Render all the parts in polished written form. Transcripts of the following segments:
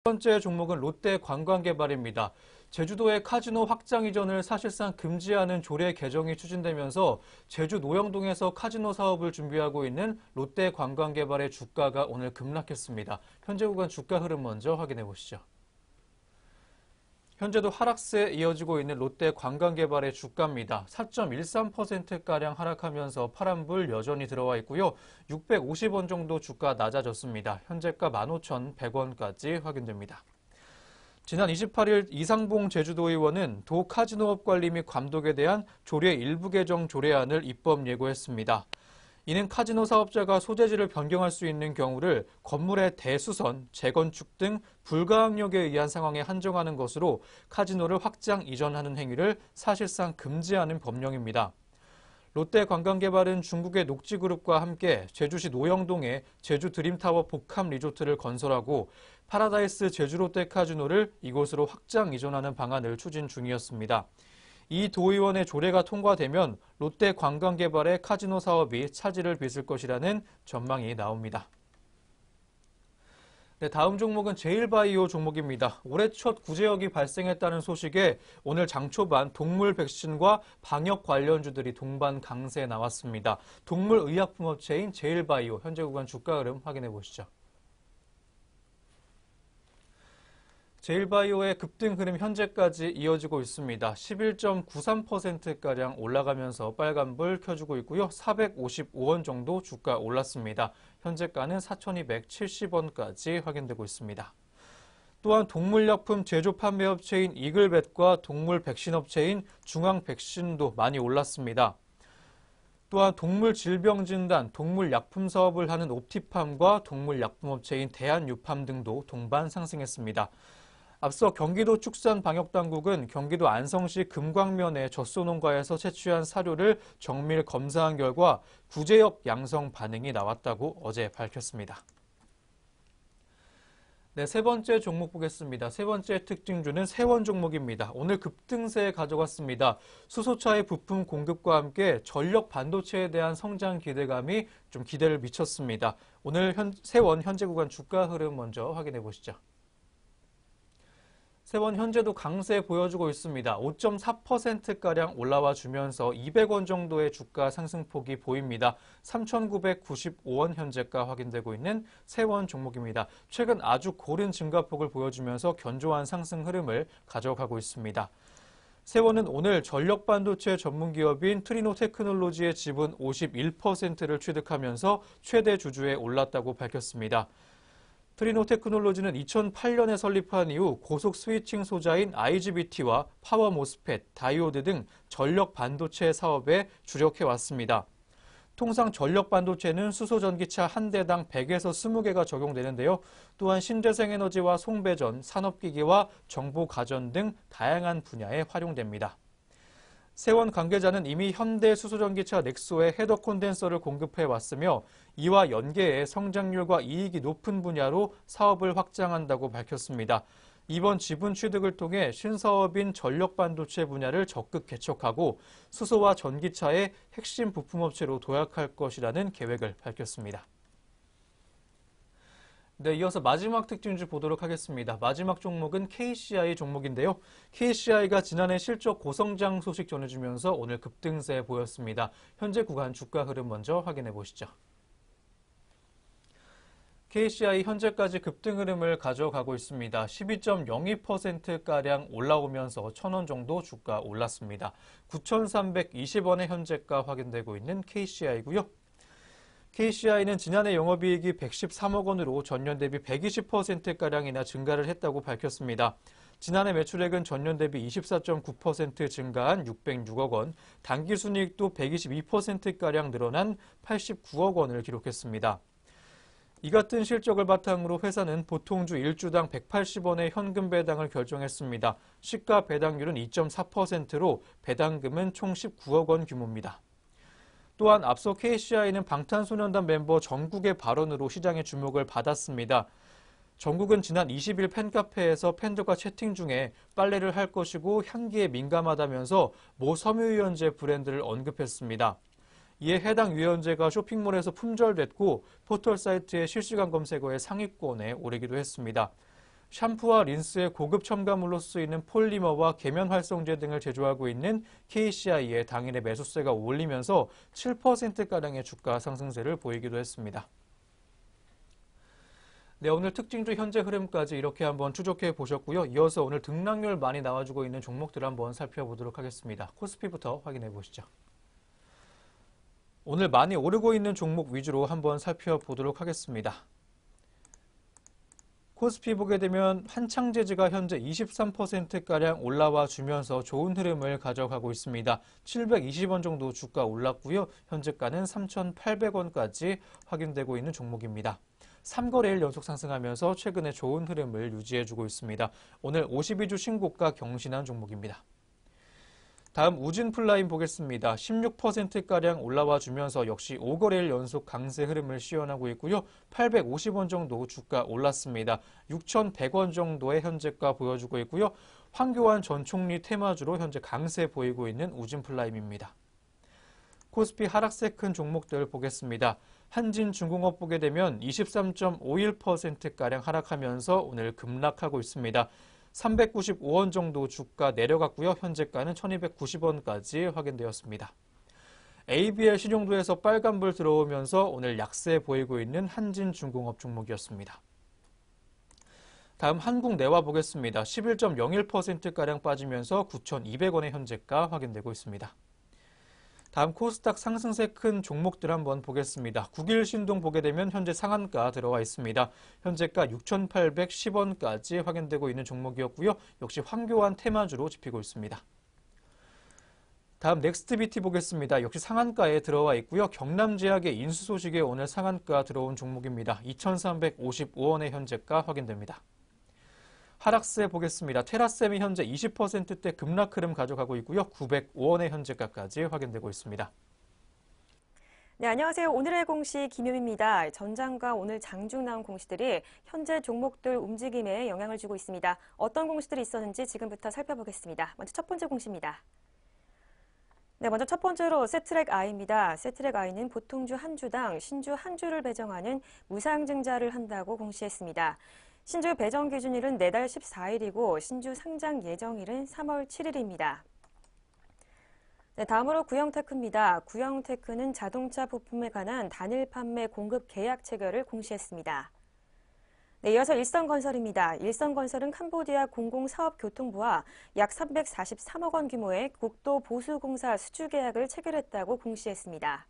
첫 번째 종목은 롯데관광개발입니다. 제주도의 카지노 확장 이전을 사실상 금지하는 조례 개정이 추진되면서 제주 노영동에서 카지노 사업을 준비하고 있는 롯데관광개발의 주가가 오늘 급락했습니다. 현재 구간 주가 흐름 먼저 확인해 보시죠. 현재도 하락세에 이어지고 있는 롯데관광개발의 주가입니다. 4.13%가량 하락하면서 파란불 여전히 들어와 있고요. 650원 정도 주가 낮아졌습니다. 현재가 15,100원까지 확인됩니다. 지난 28일 이상봉 제주도의원은 도 카지노업 관리 및 감독에 대한 조례 일부 개정 조례안을 입법 예고했습니다. 이는 카지노 사업자가 소재지를 변경할 수 있는 경우를 건물의 대수선, 재건축 등 불가항력에 의한 상황에 한정하는 것으로 카지노를 확장 이전하는 행위를 사실상 금지하는 법령입니다. 롯데관광개발은 중국의 녹지그룹과 함께 제주시 노영동에 제주 드림타워 복합 리조트를 건설하고 파라다이스 제주롯데카지노를 이곳으로 확장 이전하는 방안을 추진 중이었습니다. 이 도의원의 조례가 통과되면 롯데관광개발의 카지노 사업이 차질을 빚을 것이라는 전망이 나옵니다. 네, 다음 종목은 제일바이오 종목입니다. 올해 첫 구제역이 발생했다는 소식에 오늘 장 초반 동물 백신과 방역 관련주들이 동반 강세에 나왔습니다. 동물 의약품 업체인 제일바이오 현재 구간 주가 흐름 확인해 보시죠. 제일바이오의 급등 흐름 현재까지 이어지고 있습니다. 11.93%가량 올라가면서 빨간불 켜주고 있고요. 455원 정도 주가 올랐습니다. 현재가는 4,270원까지 확인되고 있습니다. 또한 동물약품 제조 판매업체인 이글벳과 동물 백신 업체인 중앙백신도 많이 올랐습니다. 또한 동물질병진단, 동물약품 사업을 하는 옵티팜과 동물약품업체인 대한유팜 등도 동반 상승했습니다. 앞서 경기도 축산방역당국은 경기도 안성시 금광면의 젖소농가에서 채취한 사료를 정밀 검사한 결과 구제역 양성 반응이 나왔다고 어제 밝혔습니다. 네, 세 번째 종목 보겠습니다. 세 번째 특징주는 세원 종목입니다. 오늘 급등세에 가져갔습니다. 수소차의 부품 공급과 함께 전력 반도체에 대한 성장 기대감이 좀 기대를 미쳤습니다. 오늘 세원 현재 구간 주가 흐름 먼저 확인해 보시죠. 세원 현재도 강세 보여주고 있습니다. 5.4%가량 올라와 주면서 200원 정도의 주가 상승폭이 보입니다. 3,995원 현재가 확인되고 있는 세원 종목입니다. 최근 아주 고른 증가폭을 보여주면서 견조한 상승 흐름을 가져가고 있습니다. 세원은 오늘 전력반도체 전문기업인 트리노테크놀로지의 지분 51%를 취득하면서 최대 주주에 올랐다고 밝혔습니다. 트리노테크놀로지는 2008년에 설립한 이후 고속 스위칭 소자인 IGBT와 파워 모스펫, 다이오드 등 전력 반도체 사업에 주력해왔습니다. 통상 전력 반도체는 수소 전기차 한 대당 100에서 20개가 적용되는데요. 또한 신재생에너지와 송배전, 산업기기와 정보가전 등 다양한 분야에 활용됩니다. 세원 관계자는 이미 현대 수소전기차 넥소에 헤더 콘덴서를 공급해 왔으며 이와 연계해 성장률과 이익이 높은 분야로 사업을 확장한다고 밝혔습니다. 이번 지분 취득을 통해 신사업인 전력반도체 분야를 적극 개척하고 수소와 전기차의 핵심 부품업체로 도약할 것이라는 계획을 밝혔습니다. 네, 이어서 마지막 특징주 보도록 하겠습니다. 마지막 종목은 KCI 종목인데요. KCI가 지난해 실적 고성장 소식 전해주면서 오늘 급등세 보였습니다. 현재 구간 주가 흐름 먼저 확인해 보시죠. KCI 현재까지 급등 흐름을 가져가고 있습니다. 12.02%가량 올라오면서 1,000원 정도 주가 올랐습니다. 9,320원의 현재가 확인되고 있는 KCI고요. KCI는 지난해 영업이익이 113억 원으로 전년 대비 120%가량이나 증가를 했다고 밝혔습니다. 지난해 매출액은 전년 대비 24.9% 증가한 606억 원, 당기순이익도 122%가량 늘어난 89억 원을 기록했습니다. 이 같은 실적을 바탕으로 회사는 보통주 1주당 180원의 현금 배당을 결정했습니다. 시가 배당률은 2.4%로 배당금은 총 19억 원 규모입니다. 또한 앞서 KCI는 방탄소년단 멤버 정국의 발언으로 시장의 주목을 받았습니다. 정국은 지난 20일 팬카페에서 팬들과 채팅 중에 빨래를 할 것이고 향기에 민감하다면서 모 섬유유연제 브랜드를 언급했습니다. 이에 해당 유연제가 쇼핑몰에서 품절됐고 포털 사이트의 실시간 검색어의 상위권에 오르기도 했습니다. 샴푸와 린스의 고급 첨가물로 쓰이는 폴리머와 계면 활성제 등을 제조하고 있는 KCI의 당일의 매수세가 올리면서 7%가량의 주가 상승세를 보이기도 했습니다. 네, 오늘 특징주 현재 흐름까지 이렇게 한번 추적해 보셨고요. 이어서 오늘 등락률 많이 나와주고 있는 종목들 한번 살펴보도록 하겠습니다. 코스피부터 확인해 보시죠. 오늘 많이 오르고 있는 종목 위주로 한번 살펴보도록 하겠습니다. 코스피 보게 되면 한창재즈가 현재 23%가량 올라와 주면서 좋은 흐름을 가져가고 있습니다. 720원 정도 주가 올랐고요. 현재가는 3,800원까지 확인되고 있는 종목입니다. 3거래일 연속 상승하면서 최근에 좋은 흐름을 유지해주고 있습니다. 오늘 52주 신고가 경신한 종목입니다. 다음 우진플라임 보겠습니다. 16%가량 올라와 주면서 역시 5거래일 연속 강세 흐름을 시연하고 있고요. 850원 정도 주가 올랐습니다. 6,100원 정도의 현재가 보여주고 있고요. 황교안 전 총리 테마주로 현재 강세 보이고 있는 우진플라임입니다. 코스피 하락세 큰 종목들 보겠습니다. 한진중공업 보게 되면 23.51%가량 하락하면서 오늘 급락하고 있습니다. 395원 정도 주가 내려갔고요. 현재가는 1290원까지 확인되었습니다. ABL 신용도에서 빨간불 들어오면서 오늘 약세 보이고 있는 한진중공업 종목이었습니다. 다음 한국내화 보겠습니다. 11.01%가량 빠지면서 9,200원의 현재가 확인되고 있습니다. 다음 코스닥 상승세 큰 종목들 한번 보겠습니다. 국일신동 보게 되면 현재 상한가 들어와 있습니다. 현재가 6,810원까지 확인되고 있는 종목이었고요. 역시 황교안 테마주로 집히고 있습니다. 다음 넥스트비티 보겠습니다. 역시 상한가에 들어와 있고요. 경남제약의 인수 소식에 오늘 상한가 들어온 종목입니다. 2,355원의 현재가 확인됩니다. 하락세 보겠습니다. 테라셈이 현재 20%대 급락 흐름 가져가고 있고요. 905원의 현재가까지 확인되고 있습니다. 네, 안녕하세요. 오늘의 공시 김효미입니다. 전장과 오늘 장중 나온 공시들이 현재 종목들 움직임에 영향을 주고 있습니다. 어떤 공시들이 있었는지 지금부터 살펴보겠습니다. 먼저 첫 번째 공시입니다. 네, 먼저 첫 번째로 세트랙 I입니다. 세트랙 I는 보통주 한 주당 신주 한 주를 배정하는 무상증자를 한다고 공시했습니다. 신주 배정 기준일은 내달 14일이고 신주 상장 예정일은 3월 7일입니다. 네, 다음으로 구형테크입니다. 구형테크는 자동차 부품에 관한 단일 판매 공급 계약 체결을 공시했습니다. 네, 이어서 일성건설입니다. 일성건설은 캄보디아 공공사업교통부와 약 343억 원 규모의 국도 보수공사 수주 계약을 체결했다고 공시했습니다.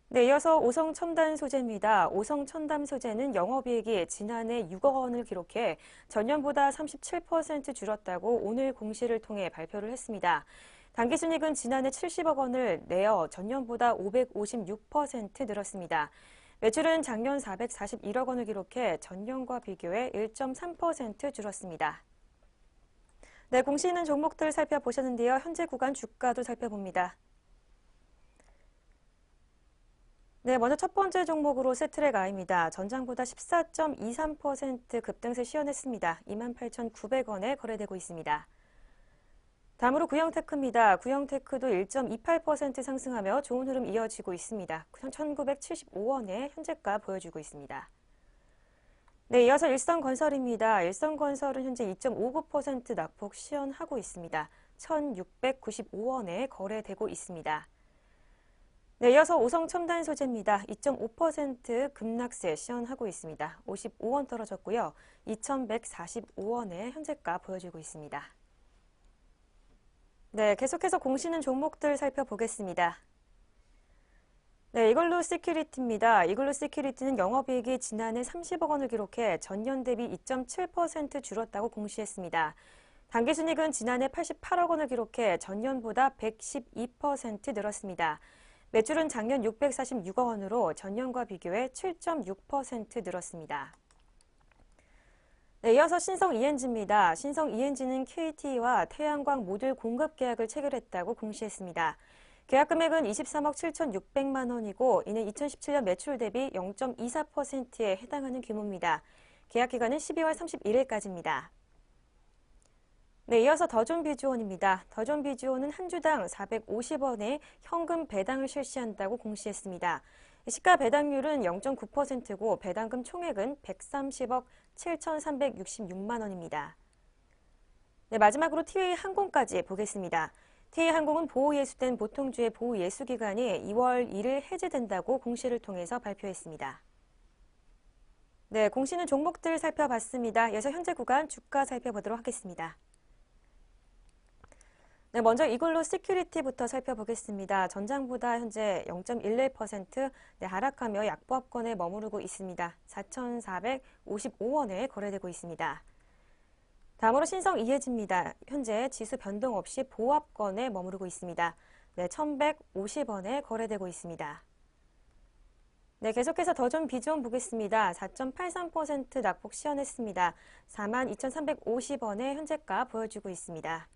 네, 이어서 오성첨단소재입니다. 오성첨단소재는 영업이익이 지난해 6억 원을 기록해 전년보다 37% 줄었다고 오늘 공시를 통해 발표를 했습니다. 당기순이익은 지난해 70억 원을 내어 전년보다 556% 늘었습니다. 매출은 작년 441억 원을 기록해 전년과 비교해 1.3% 줄었습니다. 네, 공시 있는 종목들 살펴보셨는데요. 현재 구간 주가도 살펴봅니다. 네, 먼저 첫 번째 종목으로 세트랙 I입니다. 전장보다 14.23% 급등세 시연했습니다. 28,900원에 거래되고 있습니다. 다음으로 구형테크입니다. 구형테크도 1.28% 상승하며 좋은 흐름 이어지고 있습니다. 1,975원에 현재가 보여주고 있습니다. 네, 이어서 일성건설입니다. 일성건설은 현재 2.59% 낙폭 시연하고 있습니다. 1,695원에 거래되고 있습니다. 네, 이어서 오성첨단소재입니다. 2.5% 급락세 시연하고 있습니다. 55원 떨어졌고요. 2,145원에 현재가 보여지고 있습니다. 네, 계속해서 공시는 종목들 살펴보겠습니다. 네, 이글루 시큐리티입니다. 이글루 시큐리티는 영업이익이 지난해 30억 원을 기록해 전년 대비 2.7% 줄었다고 공시했습니다. 당기순이익은 지난해 88억 원을 기록해 전년보다 112% 늘었습니다. 매출은 작년 646억 원으로 전년과 비교해 7.6% 늘었습니다. 네, 이어서 신성 ENG입니다. 신성 ENG는 KT와 태양광 모듈 공급 계약을 체결했다고 공시했습니다. 계약 금액은 23억 7,600만 원이고 이는 2017년 매출 대비 0.24%에 해당하는 규모입니다. 계약 기간은 12월 31일까지입니다. 네, 이어서 더존비주원입니다. 더존비주원은 한 주당 450원의 현금 배당을 실시한다고 공시했습니다. 시가 배당률은 0.9%고 배당금 총액은 130억 7,366만 원입니다. 네, 마지막으로 티웨이항공까지 보겠습니다. 티웨이항공은 보호예수된 보통주의 보호예수기간이 2월 1일 해제된다고 공시를 통해서 발표했습니다. 네, 공시는 종목들 살펴봤습니다. 이어서 현재 구간 주가 살펴보도록 하겠습니다. 네, 먼저 이글루 시큐리티부터 살펴보겠습니다. 전장보다 현재 0.11% 하락하며 약보합권에 머무르고 있습니다. 4,455원에 거래되고 있습니다. 다음으로 신성 이해지입니다. 현재 지수 변동 없이 보합권에 머무르고 있습니다. 네, 1,150원에 거래되고 있습니다. 네, 계속해서 더존 비존 보겠습니다. 4.83% 낙폭 시현했습니다. 42,350원의 현재가 보여주고 있습니다.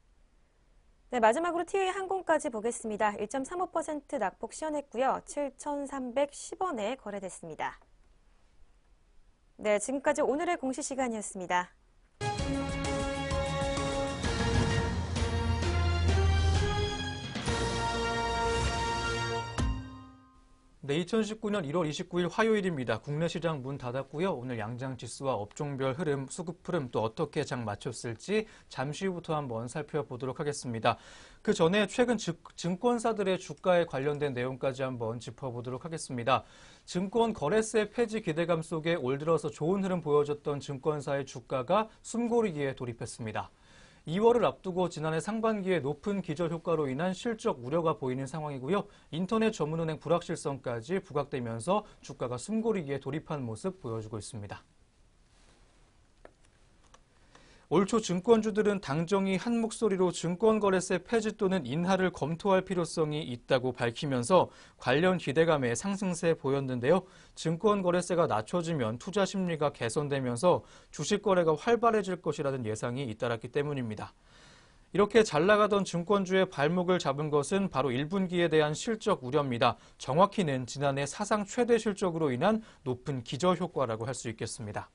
네, 마지막으로 티웨이항공까지 보겠습니다. 1.35% 낙폭 시현했고요. 7,310원에 거래됐습니다. 네, 지금까지 오늘의 공시 시간이었습니다. 네, 2019년 1월 29일 화요일입니다. 국내 시장 문 닫았고요. 오늘 양장 지수와 업종별 흐름, 수급 흐름 또 어떻게 장 마쳤을지 잠시 후부터 한번 살펴보도록 하겠습니다. 그 전에 최근 증권사들의 주가에 관련된 내용까지 한번 짚어보도록 하겠습니다. 증권 거래세 폐지 기대감 속에 올 들어서 좋은 흐름 보여줬던 증권사의 주가가 숨고르기에 돌입했습니다. 2월을 앞두고 지난해 상반기에 높은 기저 효과로 인한 실적 우려가 보이는 상황이고요. 인터넷 전문은행 불확실성까지 부각되면서 주가가 숨고르기에 돌입한 모습 보여주고 있습니다. 올 초 증권주들은 당정이 한 목소리로 증권거래세 폐지 또는 인하를 검토할 필요성이 있다고 밝히면서 관련 기대감에 상승세 보였는데요. 증권거래세가 낮춰지면 투자 심리가 개선되면서 주식 거래가 활발해질 것이라는 예상이 잇따랐기 때문입니다. 이렇게 잘 나가던 증권주의 발목을 잡은 것은 바로 1분기에 대한 실적 우려입니다. 정확히는 지난해 사상 최대 실적으로 인한 높은 기저 효과라고 할 수 있겠습니다.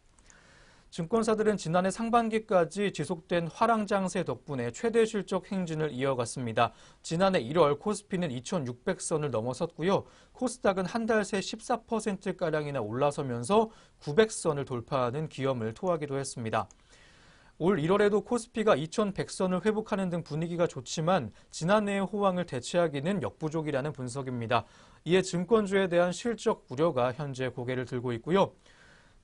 증권사들은 지난해 상반기까지 지속된 화랑장세 덕분에 최대 실적 행진을 이어갔습니다. 지난해 1월 코스피는 2,600선을 넘어섰고요. 코스닥은 한 달 새 14%가량이나 올라서면서 900선을 돌파하는 기염을 토하기도 했습니다. 올 1월에도 코스피가 2,100선을 회복하는 등 분위기가 좋지만 지난해의 호황을 대체하기는 역부족이라는 분석입니다. 이에 증권주에 대한 실적 우려가 현재 고개를 들고 있고요.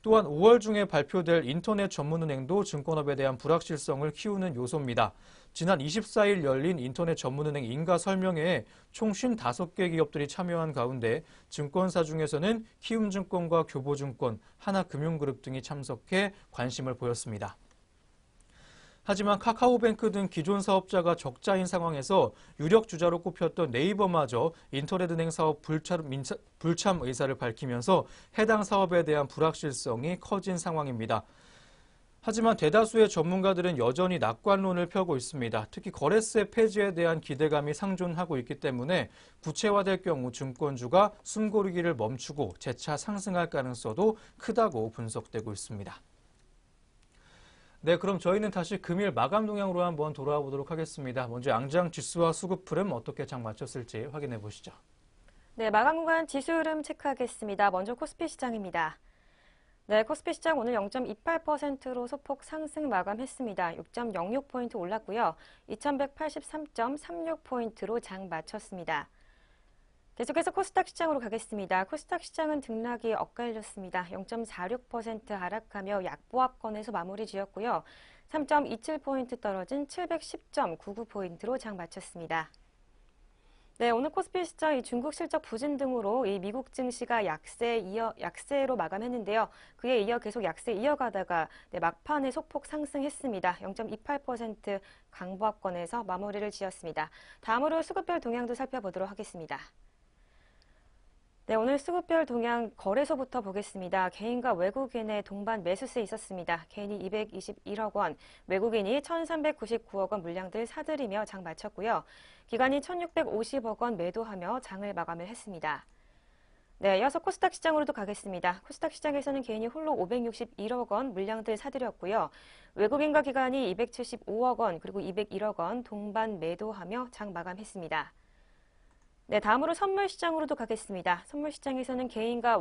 또한 5월 중에 발표될 인터넷 전문은행도 증권업에 대한 불확실성을 키우는 요소입니다. 지난 24일 열린 인터넷 전문은행 인가 설명회에 총 55개 기업들이 참여한 가운데 증권사 중에서는 키움증권과 교보증권, 하나금융그룹 등이 참석해 관심을 보였습니다. 하지만 카카오뱅크 등 기존 사업자가 적자인 상황에서 유력 주자로 꼽혔던 네이버마저 인터넷은행 사업 불참 의사를 밝히면서 해당 사업에 대한 불확실성이 커진 상황입니다. 하지만 대다수의 전문가들은 여전히 낙관론을 펴고 있습니다. 특히 거래세 폐지에 대한 기대감이 상존하고 있기 때문에 구체화될 경우 증권주가 숨고르기를 멈추고 재차 상승할 가능성도 크다고 분석되고 있습니다. 네, 그럼 저희는 다시 금일 마감 동향으로 한번 돌아와 보도록 하겠습니다. 먼저 양장 지수와 수급 흐름 어떻게 장 마쳤을지 확인해 보시죠. 네, 마감 구간 지수 흐름 체크하겠습니다. 먼저 코스피 시장입니다. 네, 코스피 시장 오늘 0.28%로 소폭 상승 마감했습니다. 6.06포인트 올랐고요. 2183.36포인트로 장 마쳤습니다. 계속해서 코스닥 시장으로 가겠습니다. 코스닥 시장은 등락이 엇갈렸습니다. 0.46% 하락하며 약보합권에서 마무리 지었고요. 3.27포인트 떨어진 710.99포인트로 장 마쳤습니다. 네, 오늘 코스피 시장 이 중국 실적 부진 등으로 이 미국 증시가 약세로 마감했는데요. 그에 이어 계속 약세 이어가다가 막판에 소폭 상승했습니다. 0.28% 강보합권에서 마무리를 지었습니다. 다음으로 수급별 동향도 살펴보도록 하겠습니다. 네, 오늘 수급별 동향 거래소부터 보겠습니다. 개인과 외국인의 동반 매수세 있었습니다. 개인이 221억 원, 외국인이 1,399억 원 물량들 사들이며 장 마쳤고요. 기관이 1,650억 원 매도하며 장을 마감을 했습니다. 네, 이어서 코스닥 시장으로도 가겠습니다. 코스닥 시장에서는 개인이 홀로 561억 원 물량들 사들였고요. 외국인과 기관이 275억 원 그리고 201억 원 동반 매도하며 장 마감했습니다. 네, 다음으로 선물 시장으로도 가겠습니다. 선물 시장에서는 개인과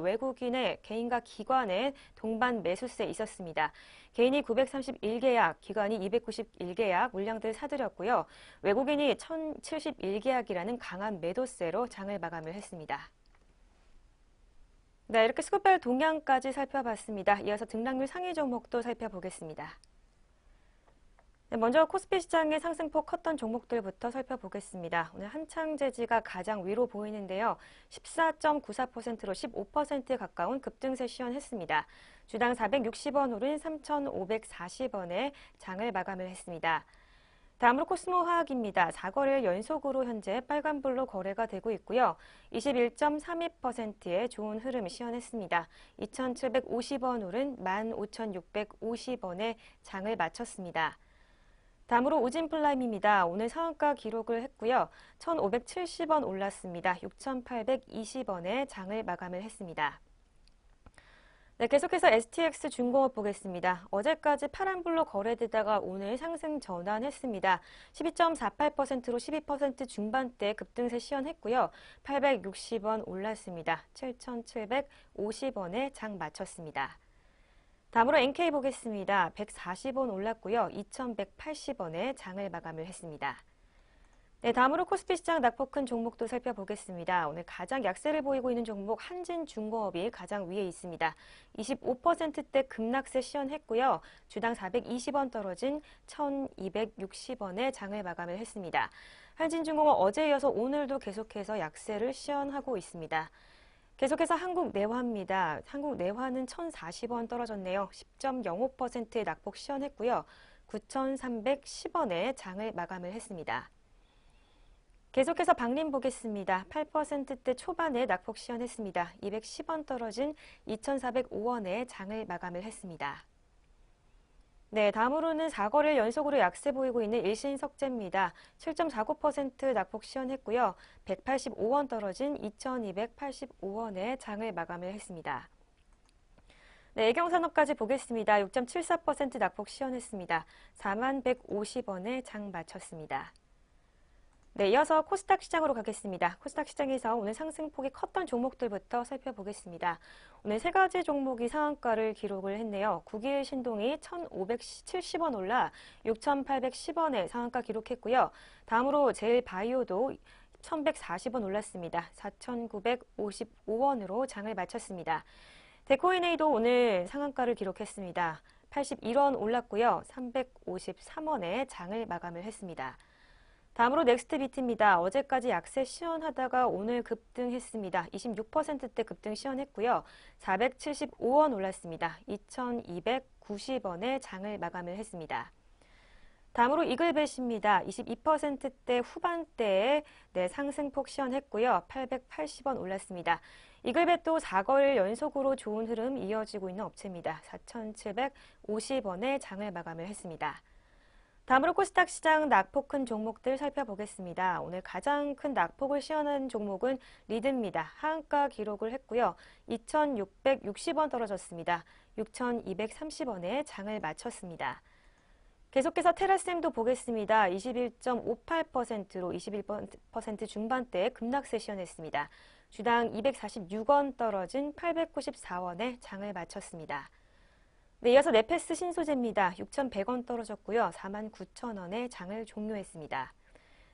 기관의 동반 매수세 있었습니다. 개인이 931계약, 기관이 291계약 물량들 사들였고요. 외국인이 1071계약이라는 강한 매도세로 장을 마감을 했습니다. 네, 이렇게 수급별 동향까지 살펴봤습니다. 이어서 등락률 상위 종목도 살펴보겠습니다. 네, 먼저 코스피 시장의 상승폭 컸던 종목들부터 살펴보겠습니다. 오늘 한창재지가 가장 위로 보이는데요. 14.94%로 15%에 가까운 급등세 시현했습니다. 주당 460원 오른 3,540원에 장을 마감을 했습니다. 다음으로 코스모화학입니다. 4거래일 연속으로 현재 빨간불로 거래가 되고 있고요. 21.32%의 좋은 흐름 시현했습니다. 2,750원 오른 15,650원에 장을 마쳤습니다. 다음으로 오진플라임입니다. 오늘 상한가 기록을 했고요. 1,570원 올랐습니다. 6,820원에 장을 마감을 했습니다. 네, 계속해서 STX 중공업 보겠습니다. 어제까지 파란불로 거래되다가 오늘 상승 전환했습니다. 12.48%로 12% 중반대 급등세 시현했고요. 860원 올랐습니다. 7,750원에 장 마쳤습니다. 다음으로 NK 보겠습니다. 140원 올랐고요. 2,180원에 장을 마감을 했습니다. 네, 다음으로 코스피 시장 낙폭 큰 종목도 살펴보겠습니다. 오늘 가장 약세를 보이고 있는 종목 한진중공업이 가장 위에 있습니다. 25%대 급락세 시현했고요. 주당 420원 떨어진 1,260원에 장을 마감을 했습니다. 한진중공업 어제에 이어서 오늘도 계속해서 약세를 시현하고 있습니다. 계속해서 한국내화입니다. 한국내화는 1,040원 떨어졌네요. 10.05%의 낙폭 시현했고요. 9,310원에 장을 마감을 했습니다. 계속해서 방림 보겠습니다. 8%대 초반에 낙폭 시현했습니다. 210원 떨어진 2,405원에 장을 마감을 했습니다. 네, 다음으로는 4거래일 연속으로 약세 보이고 있는 일신석재입니다. 7.49% 낙폭 시현했고요. 185원 떨어진 2,285원에 장을 마감을 했습니다. 네, 애경산업까지 보겠습니다. 6.74% 낙폭 시현했습니다. 4150원에 장 마쳤습니다. 네, 이어서 코스닥 시장으로 가겠습니다. 코스닥 시장에서 오늘 상승폭이 컸던 종목들부터 살펴보겠습니다. 오늘 세 가지 종목이 상한가를 기록을 했네요. 국일 신동이 1,570원 올라 6,810원에 상한가 기록했고요. 다음으로 제일바이오도 1,140원 올랐습니다. 4,955원으로 장을 마쳤습니다. 데코인A도 오늘 상한가를 기록했습니다. 81원 올랐고요. 353원에 장을 마감을 했습니다. 다음으로 넥스트비트입니다. 어제까지 약세 시현하다가 오늘 급등했습니다. 26%대 급등 시현했고요. 475원 올랐습니다. 2,290원에 장을 마감을 했습니다. 다음으로 이글벳입니다. 22%대 후반대에 상승폭 시현했고요. 880원 올랐습니다. 이글벳도 4거래일 연속으로 좋은 흐름 이어지고 있는 업체입니다. 4,750원에 장을 마감을 했습니다. 다음으로 코스닥 시장 낙폭 큰 종목들 살펴보겠습니다. 오늘 가장 큰 낙폭을 시현한 종목은 리드입니다. 하한가 기록을 했고요. 2,660원 떨어졌습니다. 6,230원에 장을 마쳤습니다. 계속해서 테라쌤도 보겠습니다. 21.58%로 21% 중반대에 급락세 시현했습니다. 주당 246원 떨어진 894원에 장을 마쳤습니다. 네, 이어서 네페스 신소재입니다. 6,100원 떨어졌고요. 49,000원에 장을 종료했습니다.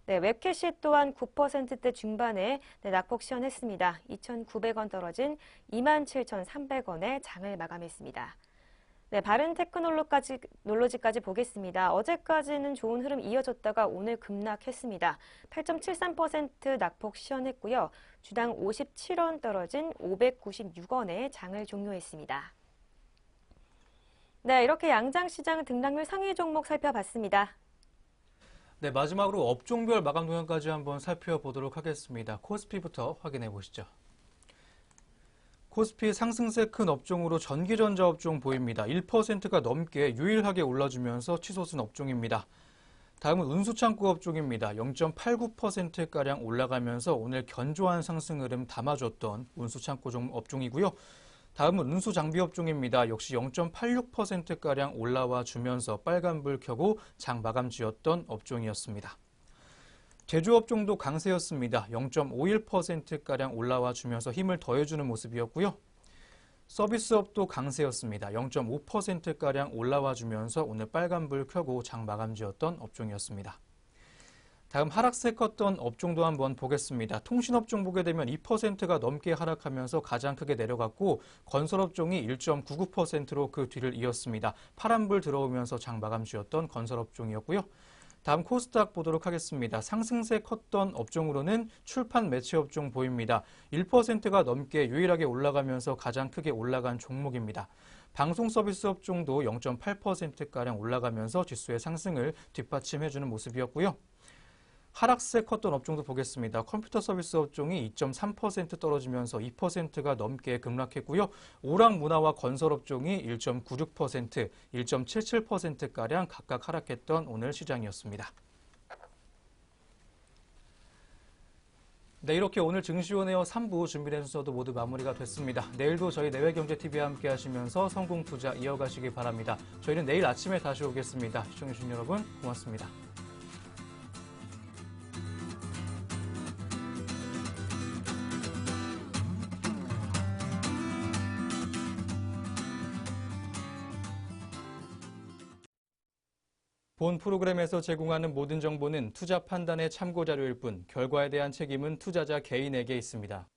네, 웹캐시 또한 9%대 중반에 낙폭 시현했습니다. 2,900원 떨어진 27,300원에 장을 마감했습니다. 네, 바른테크놀로지까지 보겠습니다. 어제까지는 좋은 흐름 이어졌다가 오늘 급락했습니다. 8.73% 낙폭 시현했고요. 주당 57원 떨어진 596원에 장을 종료했습니다. 네, 이렇게 양장시장 등락률 상위 종목 살펴봤습니다. 네, 마지막으로 업종별 마감 동향까지 한번 살펴보도록 하겠습니다. 코스피부터 확인해 보시죠. 코스피 상승세 큰 업종으로 전기전자 업종 보입니다. 1%가 넘게 유일하게 올라주면서 치솟은 업종입니다. 다음은 운수창고 업종입니다. 0.89%가량 올라가면서 오늘 견조한 상승 흐름 담아줬던 운수창고 업종이고요. 다음은 운수장비 업종입니다. 역시 0.86%가량 올라와 주면서 빨간불 켜고 장 마감 지었던 업종이었습니다. 제조업종도 강세였습니다. 0.51%가량 올라와 주면서 힘을 더해주는 모습이었고요. 서비스업도 강세였습니다. 0.5%가량 올라와 주면서 오늘 빨간불 켜고 장 마감지었던 업종이었습니다. 다음 하락세 컸던 업종도 한번 보겠습니다. 통신업종 보게 되면 2%가 넘게 하락하면서 가장 크게 내려갔고 건설업종이 1.99%로 그 뒤를 이었습니다. 파란불 들어오면서 장 마감지었던 건설업종이었고요. 다음 코스닥 보도록 하겠습니다. 상승세 컸던 업종으로는 출판 매체업종 보입니다. 1%가 넘게 유일하게 올라가면서 가장 크게 올라간 종목입니다. 방송 서비스 업종도 0.8%가량 올라가면서 지수의 상승을 뒷받침해주는 모습이었고요. 하락세 컸던 업종도 보겠습니다. 컴퓨터 서비스 업종이 2.3% 떨어지면서 2%가 넘게 급락했고요. 오락문화와 건설업종이 1.96%, 1.77%가량 각각 하락했던 오늘 시장이었습니다. 네, 이렇게 오늘 증시원에어 3부 준비된 순서도 모두 마무리가 됐습니다. 내일도 저희 내외경제TV와 함께 하시면서 성공투자 이어가시기 바랍니다. 저희는 내일 아침에 다시 오겠습니다. 시청해주신 여러분 고맙습니다. 본 프로그램에서 제공하는 모든 정보는 투자 판단의 참고 자료일 뿐 결과에 대한 책임은 투자자 개인에게 있습니다.